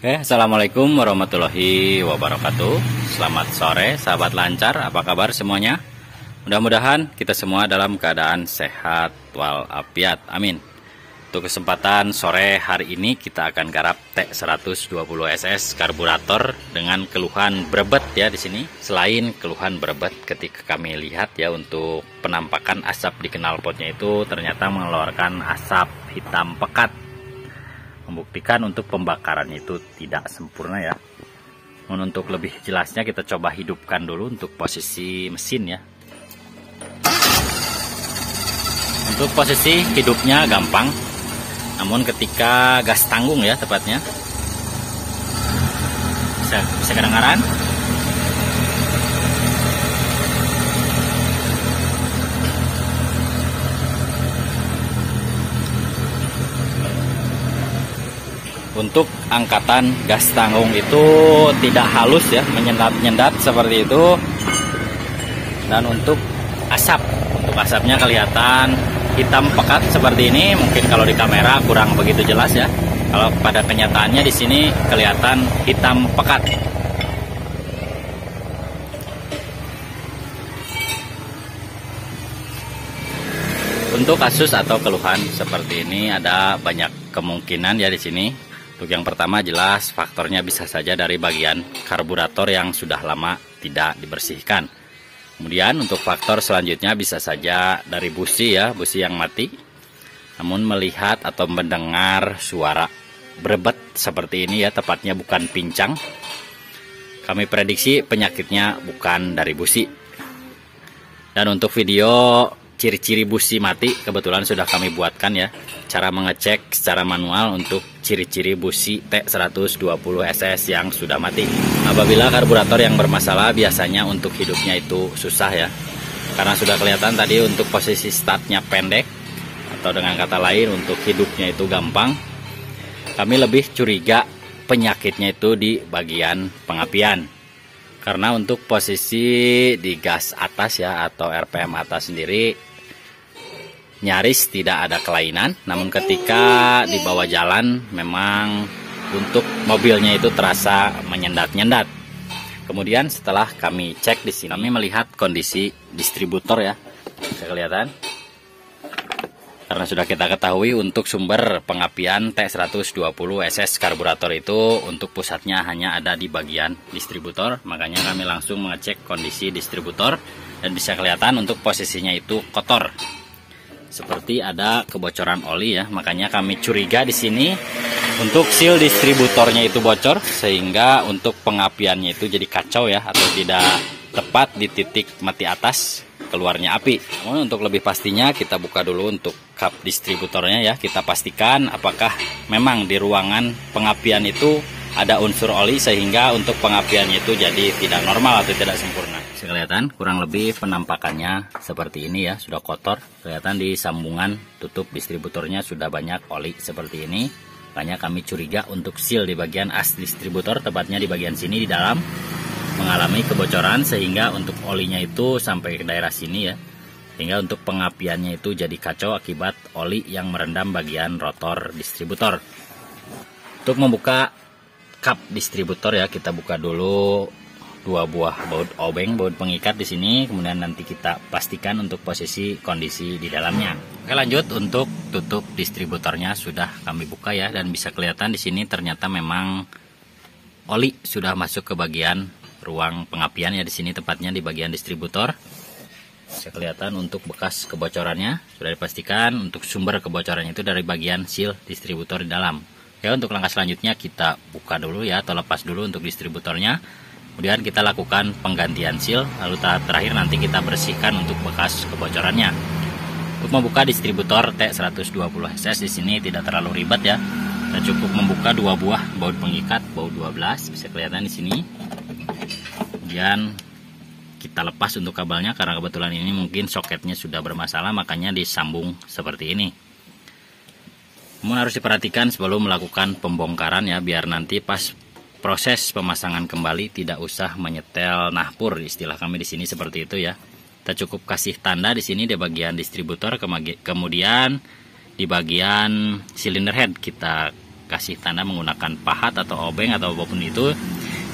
Assalamualaikum warahmatullahi wabarakatuh. Selamat sore sahabat lancar, apa kabar semuanya? Mudah-mudahan kita semua dalam keadaan sehat walafiat, amin. Untuk kesempatan sore hari ini kita akan garap T120SS karburator dengan keluhan berebet ya di sini. Selain keluhan berebet ketika kami lihat ya, untuk penampakan asap di knalpotnya itu ternyata mengeluarkan asap hitam pekat, membuktikan untuk pembakarannya itu tidak sempurna ya. Untuk lebih jelasnya kita coba hidupkan dulu untuk posisi mesin ya. Untuk posisi hidupnya gampang, namun ketika gas tanggung ya tepatnya bisa kedengaran. Untuk angkatan gas tanggung itu tidak halus ya, menyendat-nyendat seperti itu. Dan untuk asapnya kelihatan hitam pekat seperti ini. Mungkin kalau di kamera kurang begitu jelas ya. Kalau pada kenyataannya di sini kelihatan hitam pekat. Untuk kasus atau keluhan seperti ini ada banyak kemungkinan ya di sini. Untuk yang pertama jelas faktornya bisa saja dari bagian karburator yang sudah lama tidak dibersihkan. Kemudian untuk faktor selanjutnya bisa saja dari busi ya, busi yang mati. Namun melihat atau mendengar suara berebet seperti ini ya, tepatnya bukan pincang. Kami prediksi penyakitnya bukan dari busi. Dan untuk video ciri-ciri busi mati kebetulan sudah kami buatkan ya, cara mengecek secara manual untuk ciri-ciri busi T120SS yang sudah mati. Apabila karburator yang bermasalah biasanya untuk hidupnya itu susah ya, karena sudah kelihatan tadi untuk posisi startnya pendek, atau dengan kata lain untuk hidupnya itu gampang. Kami lebih curiga penyakitnya itu di bagian pengapian, karena untuk posisi di gas atas ya atau RPM atas sendiri nyaris tidak ada kelainan, namun ketika di bawah jalan memang untuk mobilnya itu terasa menyendat-nyendat. Kemudian setelah kami cek di sini, kami melihat kondisi distributor ya, bisa kelihatan. Karena sudah kita ketahui untuk sumber pengapian T120SS karburator itu untuk pusatnya hanya ada di bagian distributor, makanya kami langsung mengecek kondisi distributor dan bisa kelihatan untuk posisinya itu kotor. Seperti ada kebocoran oli ya, makanya kami curiga di sini untuk seal distributornya itu bocor sehingga untuk pengapiannya itu jadi kacau ya, atau tidak tepat di titik mati atas keluarnya api. Namun untuk lebih pastinya kita buka dulu untuk kap distributornya ya, kita pastikan apakah memang di ruangan pengapian itu ada unsur oli sehingga untuk pengapiannya itu jadi tidak normal atau tidak sempurna. Bisa kelihatan kurang lebih penampakannya seperti ini ya, sudah kotor. Kelihatan di sambungan tutup distributornya sudah banyak oli seperti ini. Makanya kami curiga untuk seal di bagian as distributor, tepatnya di bagian sini di dalam, mengalami kebocoran sehingga untuk olinya itu sampai ke daerah sini ya. Sehingga untuk pengapiannya itu jadi kacau akibat oli yang merendam bagian rotor distributor. Untuk membuka kap distributor ya, kita buka dulu dua buah baut obeng, baut pengikat di sini, kemudian nanti kita pastikan untuk posisi kondisi di dalamnya. Oke, lanjut untuk tutup distributornya sudah kami buka ya, dan bisa kelihatan di sini ternyata memang oli sudah masuk ke bagian ruang pengapian ya, di sini tepatnya di bagian distributor. Bisa kelihatan untuk bekas kebocorannya sudah dipastikan untuk sumber kebocorannya itu dari bagian seal distributor di dalam. Ya, untuk langkah selanjutnya kita buka dulu ya, atau lepas dulu untuk distributornya. Kemudian kita lakukan penggantian seal, lalu tahap terakhir nanti kita bersihkan untuk bekas kebocorannya. Untuk membuka distributor T120SS di sini tidak terlalu ribet ya. Kita cukup membuka dua buah baut pengikat, baut 12, bisa kelihatan di sini. Kemudian kita lepas untuk kabelnya, karena kebetulan ini mungkin soketnya sudah bermasalah, makanya disambung seperti ini. Namun harus diperhatikan sebelum melakukan pembongkaran ya, biar nanti pas proses pemasangan kembali tidak usah menyetel nahpur, istilah kami di sini seperti itu ya. Kita cukup kasih tanda di sini di bagian distributor, kemudian di bagian cylinder head kita kasih tanda menggunakan pahat atau obeng atau apapun itu.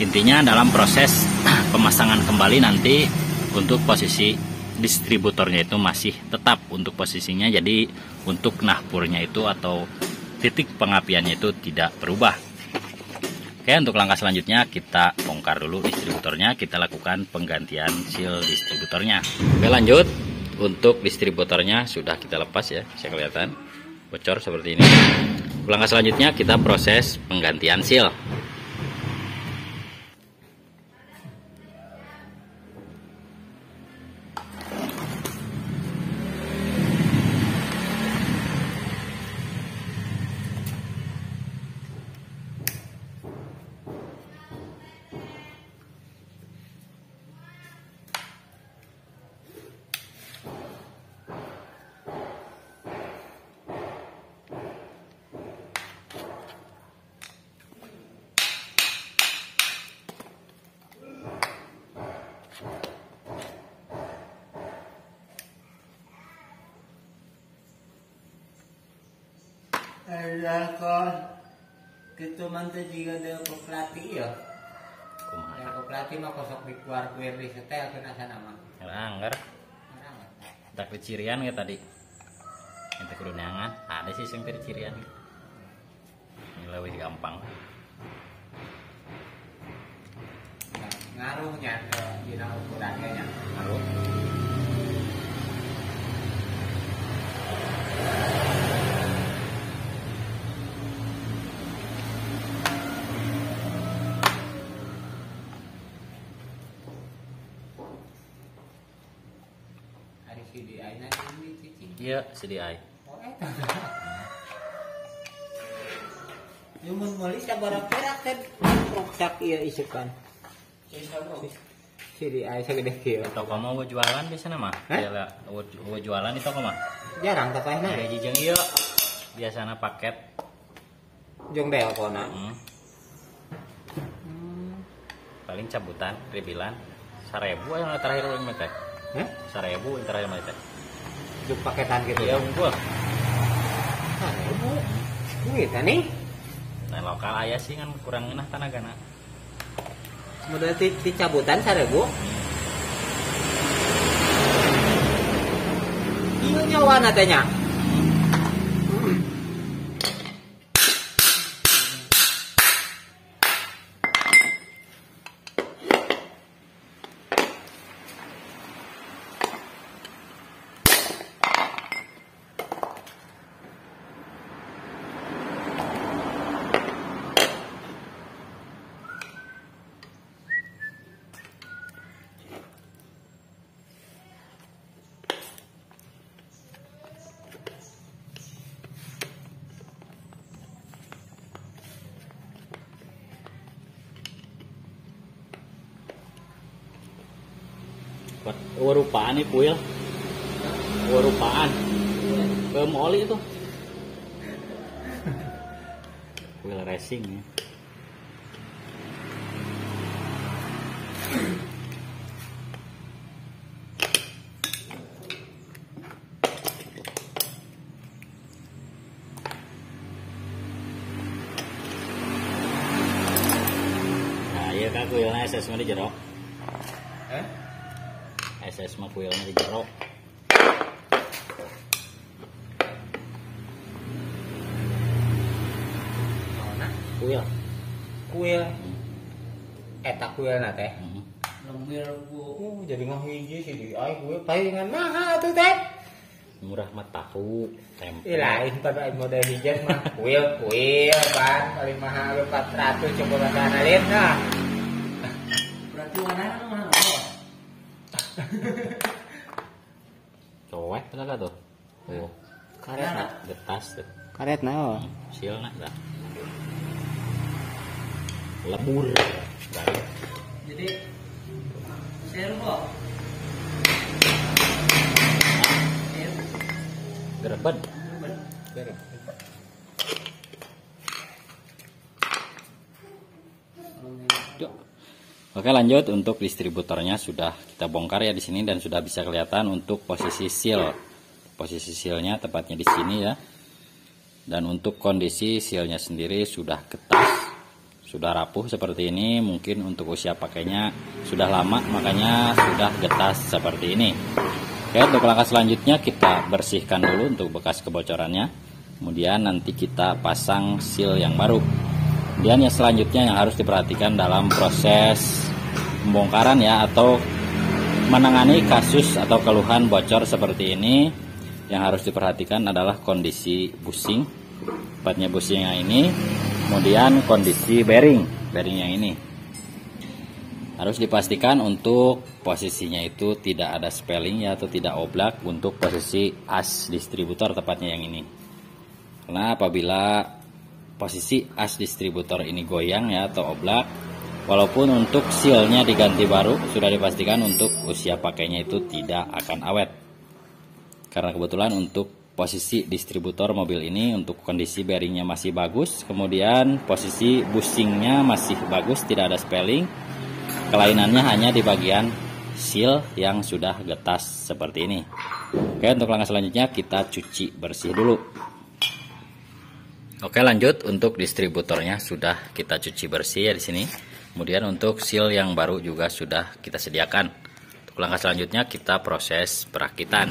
Intinya dalam proses pemasangan kembali nanti untuk posisi distributornya itu masih tetap untuk posisinya, jadi untuk nahpurnya itu atau titik pengapiannya itu tidak berubah. Oke, untuk langkah selanjutnya kita bongkar dulu distributornya, kita lakukan penggantian seal distributornya. Oke, lanjut. Untuk distributornya sudah kita lepas ya, bisa kelihatan bocor seperti ini. Langkah selanjutnya kita proses penggantian seal. Kon gitu mantu juga ada pelatih ya. Ya pelatih mah kosok di keluar kuir di setel kena sana mah. Anggar. Tak cirian ya tadi. Ente kudu neangan. Ada sih sing cirian. Ini lebih gampang. Ngaruhnya dina ukurannya nya. Ngaruh. CDI-nya ini cicing. Iya, CDI. Oh, eta. Mun meuli sabaraha perak teh roksak ieu isukan. CDI sagede kieu. Toko mau jualan biasana mah? Ya, jualan di toko mah. Jarang tetehna. Gaji jeung ieu biasana paket. Jeung delkona. Paling cabutan, ribilan 1000 yang terakhir urang mah teh. 1000 yang terakhir mah teh. Juk paketan gitu. Iya, unggul. 1000. Gitu nih. Nah, lokal aya sih kan kurang eunah tanagana. Modal ti cabutan 1000. Ieu nyawana teh nya. Warupaan nih kuil. Warupaan. Ke oli itu. Kuil racing ya. Nah, iya kan kuilnya SS mah di jerok. SS mah kuilnya di jerok. Kuil eta kuilna teh lembir ku jadi ngahiji sih di ai kuil palingan mahal tuh teh murah mah tahu tempe lain pada model hijau mah kuil pan paling mahal 400 coba kana lihat nah berarti warnanya mahal cowek tenaga tuh karetna getas tuh karetna oh silna dah lebur jadi servo gerebet Oke, lanjut untuk distributornya sudah kita bongkar ya di sini dan sudah bisa kelihatan untuk posisi seal. Posisi sealnya tepatnya di sini ya. Dan untuk kondisi sealnya sendiri sudah ketas, sudah rapuh seperti ini. Mungkin untuk usia pakainya sudah lama, makanya sudah getas seperti ini. Oke, untuk langkah selanjutnya kita bersihkan dulu untuk bekas kebocorannya. Kemudian nanti kita pasang seal yang baru. Kemudian yang selanjutnya yang harus diperhatikan dalam proses pembongkaran ya, atau menangani kasus atau keluhan bocor seperti ini, yang harus diperhatikan adalah kondisi bushing, tepatnya bushingnya ini, kemudian kondisi bearing yang ini. Harus dipastikan untuk posisinya itu tidak ada spelling ya, atau tidak oblak untuk posisi as distributor, tepatnya yang ini. Karena apabila posisi as distributor ini goyang ya atau oblak, walaupun untuk sealnya diganti baru, sudah dipastikan untuk usia pakainya itu tidak akan awet. Karena kebetulan untuk posisi distributor mobil ini, untuk kondisi bearingnya masih bagus, kemudian posisi bushingnya masih bagus, tidak ada spelling. Kelainannya hanya di bagian seal yang sudah getas seperti ini. Oke, untuk langkah selanjutnya kita cuci bersih dulu. Oke, lanjut untuk distributornya sudah kita cuci bersih ya di sini. Kemudian untuk seal yang baru juga sudah kita sediakan. Untuk langkah selanjutnya kita proses perakitan.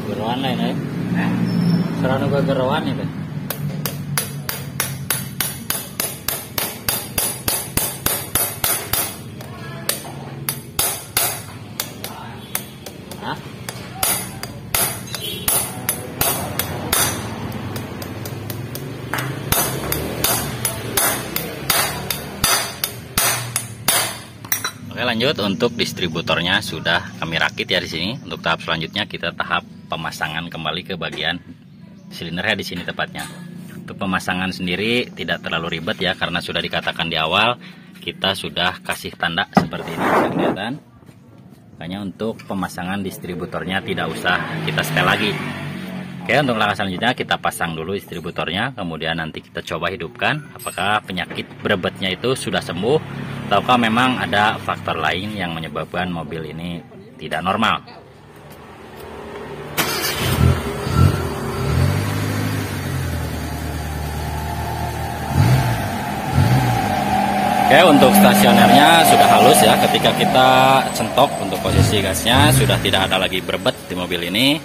Geroan lain ya. Serana gua geroan itu. Hah? Oke, lanjut untuk distributornya sudah kami rakit ya di sini. Untuk tahap selanjutnya kita tahap pemasangan kembali ke bagian silindernya di sini tepatnya. Untuk pemasangan sendiri tidak terlalu ribet ya, karena sudah dikatakan di awal kita sudah kasih tanda seperti ini, bisa kelihatan. Makanya untuk pemasangan distributornya tidak usah kita setel lagi. Oke, untuk langkah selanjutnya kita pasang dulu distributornya, kemudian nanti kita coba hidupkan apakah penyakit berebetnya itu sudah sembuh ataukah memang ada faktor lain yang menyebabkan mobil ini tidak normal. Oke, untuk stasionernya sudah halus ya. Ketika kita centok untuk posisi gasnya sudah tidak ada lagi berebet di mobil ini.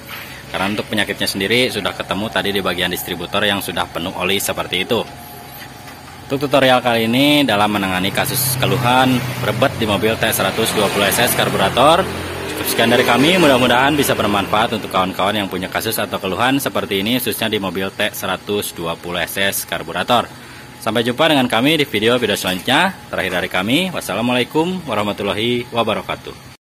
Karena untuk penyakitnya sendiri sudah ketemu tadi di bagian distributor yang sudah penuh oli seperti itu. Untuk tutorial kali ini dalam menangani kasus keluhan berebet di mobil T120SS karburator. Cukup sekian dari kami, mudah-mudahan bisa bermanfaat untuk kawan-kawan yang punya kasus atau keluhan seperti ini, khususnya di mobil T120SS karburator. Sampai jumpa dengan kami di video selanjutnya. Terakhir dari kami, wassalamualaikum warahmatullahi wabarakatuh.